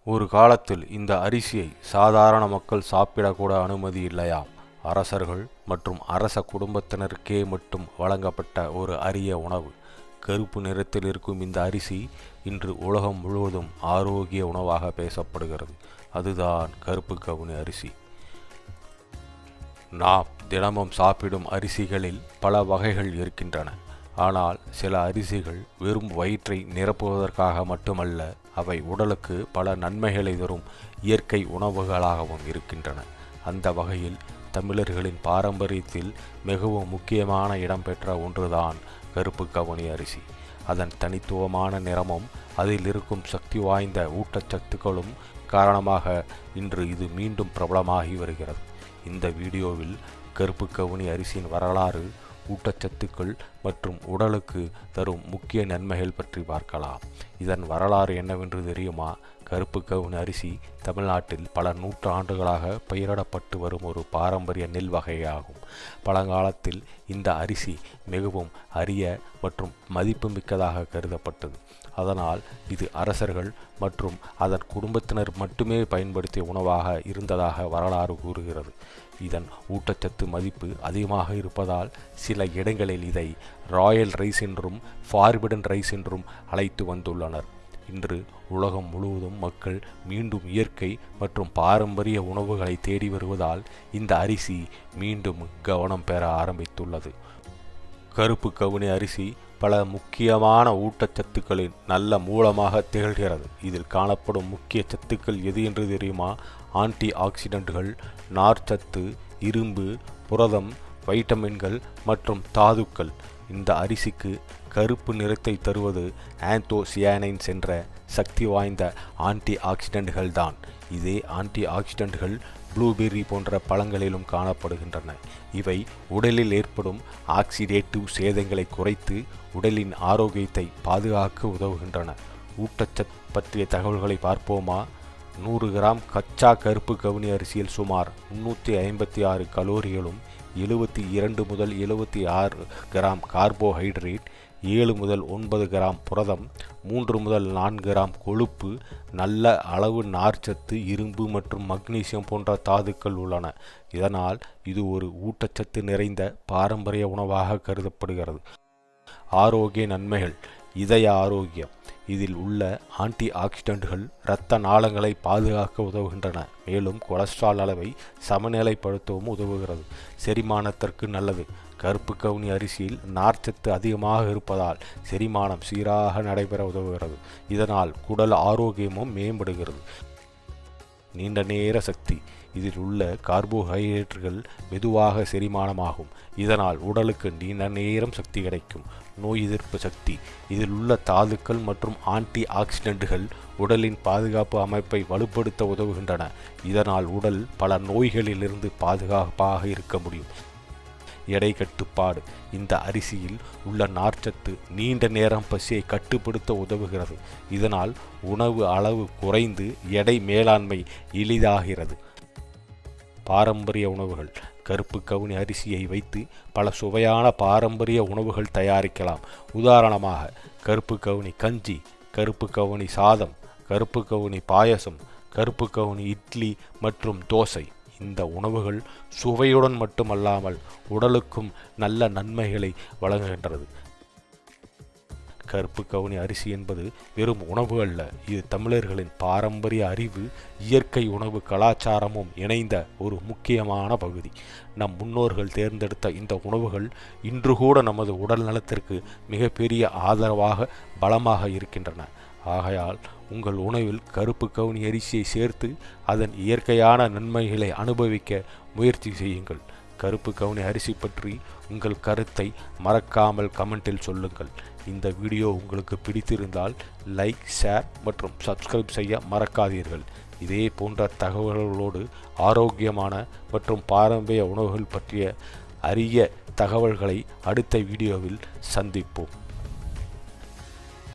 ஒரு காலத்தில் இந்த அரிசியை சாதாரண மக்கள் சாப்பிடக்கூட அனுமதி இல்லையாம். அரசர்கள் மற்றும் அரச குடும்பத்தினருக்கே மட்டும் வழங்கப்பட்ட ஒரு அரிய உணவு. கருப்பு நிறத்தில் இருக்கும் இந்த அரிசி இன்று உலகம் முழுவதும் ஆரோக்கிய உணவாக பேசப்படுகிறது. அதுதான் கருப்பு கவுனி அரிசி. நாம் தினமும் சாப்பிடும் அரிசிகளில் பல வகைகள் இருக்கின்றன. ஆனால் சில அரிசிகள் வெறும் வயிற்றை நிரப்புவதற்காக மட்டுமல்ல, அவை உடலுக்கு பல நன்மைகளை தரும் இயற்கை உணவுகளாகவும் இருக்கின்றன. அந்த வகையில் தமிழர்களின் பாரம்பரியத்தில் மிகவும் முக்கியமான இடம் பெற்ற ஒன்றுதான் கருப்பு கவுனி அரிசி. அதன் தனித்துவமான நிறமும் அதில் இருக்கும் சக்தி வாய்ந்த ஊட்டச்சத்துக்களும் காரணமாக இன்று இது மீண்டும் பிரபலமாகி வருகிறது. இந்த வீடியோவில் கருப்பு கவுனி அரிசியின் வரலாறு, ஊட்டச்சத்துக்கள் மற்றும் உடலுக்கு தரும் முக்கிய நன்மைகள் பற்றி பார்க்கலாம். இதன் வரலாறு என்னவென்று தெரியுமா? கருப்பு கவுனி அரிசி தமிழ்நாட்டில் பல நூற்றாண்டுகளாக பயிரிடப்பட்டு வரும் ஒரு பாரம்பரிய நெல் வகையாகும். பழங்காலத்தில் இந்த அரிசி மிகவும் அரிய மற்றும் மதிப்புமிக்கதாக கருதப்பட்டது. அதனால் இது அரசர்கள் மற்றும் அதன் குடும்பத்தினர் மட்டுமே பயன்படுத்திய உணவாக இருந்ததாக வரலாறு கூறுகிறது. இதன் ஊட்டச்சத்து மதிப்பு அதிகமாக இருப்பதால் சில இடங்களில் இதை ராயல் ரைஸ் என்றும் ஃபார்பிடன் ரைஸ் என்றும் அழைத்து வந்துள்ளனர். இன்று உலகம் முழுவதும் மக்கள் மீண்டும் இயற்கை மற்றும் பாரம்பரிய உணவுகளை தேடி வருவதால் இந்த அரிசி மீண்டும் கவனம் பெற ஆரம்பித்துள்ளது. கருப்பு கவுனி அரிசி பல முக்கியமான ஊட்டச்சத்துக்களின் நல்ல மூலமாக திகழ்கிறது. இதில் காணப்படும் முக்கிய சத்துக்கள் எது என்று தெரியுமா? ஆன்டி ஆக்சிடென்ட்கள், நார்ச்சத்து, இரும்பு, புரதம், வைட்டமின்கள் மற்றும் தாதுக்கள். இந்த அரிசிக்கு கருப்பு நிறத்தை தருவது ஆந்தோசியானைன்ஸ் என்ற சக்தி வாய்ந்த ஆன்டி ஆக்சிடென்ட்கள் தான். இதே ஆன்டி ஆக்சிடென்ட்கள் ப்ளூபெர்ரி போன்ற பழங்களிலும் காணப்படுகின்றன. இவை உடலில் ஏற்படும் ஆக்சிடேட்டிவ் சேதங்களை குறைத்து உடலின் ஆரோக்கியத்தை பாதுகாக்க உதவுகின்றன. ஊட்டச்சத்து பற்றிய தகவல்களை பார்ப்போமா? 100 கிராம் கச்சா கருப்பு கவுனி அரிசியில் சுமார் 356 கலோரிகளும், 72 முதல் 76 கிராம் கார்போஹைட்ரேட், 7 முதல் 9 கிராம் புரதம், 3 முதல் 4 கிராம் கொழுப்பு, நல்ல அளவு நார்ச்சத்து, இரும்பு மற்றும் மக்னீசியம் போன்ற தாதுக்கள் உள்ளன. இதனால் இது ஒரு ஊட்டச்சத்து நிறைந்த பாரம்பரிய உணவாக கருதப்படுகிறது. ஆரோக்கிய நன்மைகள். இதய ஆரோக்கியம். இதில் உள்ள ஆன்டி ஆக்சிடென்ட்கள் இரத்த நாளங்களை பாதுகாக்க உதவுகின்றன. மேலும் கொலஸ்ட்ரால் அளவை சமநிலைப்படுத்தவும் உதவுகிறது. செரிமானத்திற்கு நல்லது. கருப்பு கவுனி அரிசியில் நார்ச்சத்து அதிகமாக இருப்பதால் செரிமானம் சீராக நடைபெற உதவுகிறது. இதனால் குடல் ஆரோக்கியமும் மேம்படுகிறது. நீண்ட நேர சக்தி. இதில் உள்ள கார்போஹைட்ரேட்டுகள் மெதுவாக செரிமானமாகும். இதனால் உடலுக்கு நீண்ட நேரம் சக்தி கிடைக்கும். நோய் எதிர்ப்பு சக்தி. இதில் உள்ள தாதுக்கள் மற்றும் ஆன்டி ஆக்சிடென்ட்கள் உடலின் பாதுகாப்பு அமைப்பை வலுப்படுத்த உதவுகின்றன. இதனால் உடல் பல நோய்களிலிருந்து பாதுகாப்பாக இருக்க முடியும். எடை கட்டுப்பாடு. இந்த அரிசியில் உள்ள நார்ச்சத்து நீண்ட நேரம் பசியை கட்டுப்படுத்த உதவுகிறது. இதனால் உணவு அளவு குறைந்து எடை மேலாண்மை எளிதாகிறது. பாரம்பரிய உணவுகள். கருப்பு கவுனி அரிசியை வைத்து பல சுவையான பாரம்பரிய உணவுகள் தயாரிக்கலாம். உதாரணமாக கருப்பு கவுனி கஞ்சி, கருப்பு கவுனி சாதம், கருப்பு கவுனி பாயசம், கருப்பு கவுனி இட்லி மற்றும் தோசை. இந்த உணவுகள் சுவையுடன் மட்டுமல்லாமல் உடலுக்கும் நல்ல நன்மைகளை வழங்குகின்றது. கருப்பு கவுனி அரிசி என்பது வெறும் உணவு அல்ல, இது தமிழர்களின் பாரம்பரிய அறிவு, இயற்கை உணவு கலாச்சாரமும் இணைந்த ஒரு முக்கியமான பகுதி. நம் முன்னோர்கள் தேர்ந்தெடுத்த இந்த உணவுகள் இன்று கூட நமது உடல் நலத்திற்கு மிகப்பெரிய ஆதரவாக பலமாக இருக்கின்றன. ஆகையால் உங்கள் உணவில் கருப்பு கவுனி அரிசியை சேர்த்து அதன் இயற்கையான நன்மைகளை அனுபவிக்க முயற்சி செய்யுங்கள். கருப்பு கவுனி அரிசி பற்றி உங்கள் கருத்தை மறக்காமல் கமெண்டில் சொல்லுங்கள். இந்த வீடியோ உங்களுக்கு பிடித்திருந்தால் லைக், ஷேர் மற்றும் சப்ஸ்கிரைப் செய்ய மறக்காதீர்கள். இதே போன்ற தகவல்களோடு ஆரோக்கியமான மற்றும் பாரம்பரிய உணவுகள் பற்றிய அரிய தகவல்களை அடுத்த வீடியோவில் சந்திப்போம்.